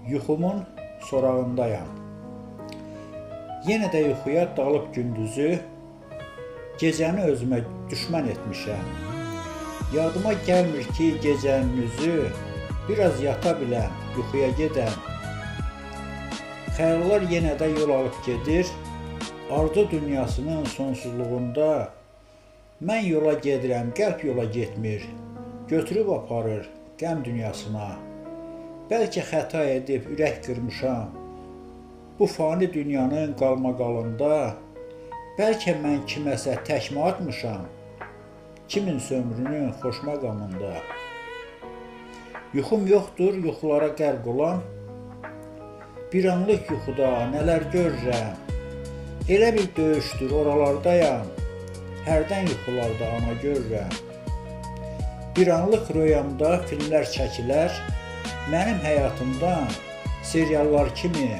Yuxumun sorağındayam. Yenə də yuxuya dalıb gündüzü, gecəni özümə düşmən etmişəm. Yadıma gəlmir ki, gecənin üzü, biraz yata biləm, yuxuya gedəm. Xəyallar yenə də yol alıb gedir, arzu dünyasının sonsuzluğunda. Mən yola gedirəm, qəlb yola getmir, götürüb aparır qəm dünyasına. Bəlkə xəta edib ürək qırmışam, bu fani dünyanın qalmaqalında. Bəlkə mən kiməsə təkmə atmışam, kimin sömrünün xoş məqamında. Yuxum yoxdur, yuxulara qərq olan, bir anlıq yuxuda nələr görürəm. Elə bir döyüşdür, oralardayam, hərdən yuxularda ana görürəm. Bir anlıq rüyamda filmlər çəkilər, mənim həyatımdan seriallar kimi.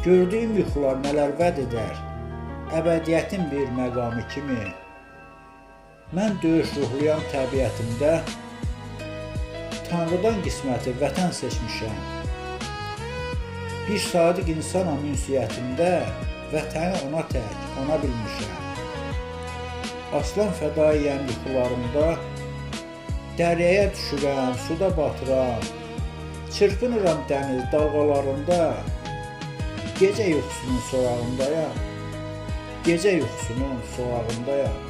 Gördüyüm yuxular nələr vəd edər, əbədiyyətin bir məqamı kimi. Mən döyüş ruhluyam təbiətimdə, Tanrıdan qisməti vətən seçmişəm. Bir sadiq insanam ünsiyyətində, vətəni ona tək, ona bilmişəm. Aslan fədaiyəm yuxularımda, dəryaya düşürəm, suda batıram, çırpınıram dəniz dalğalarında. Gecə yuxusunun sorağındayam, gecə yuxusunun sorağındayam.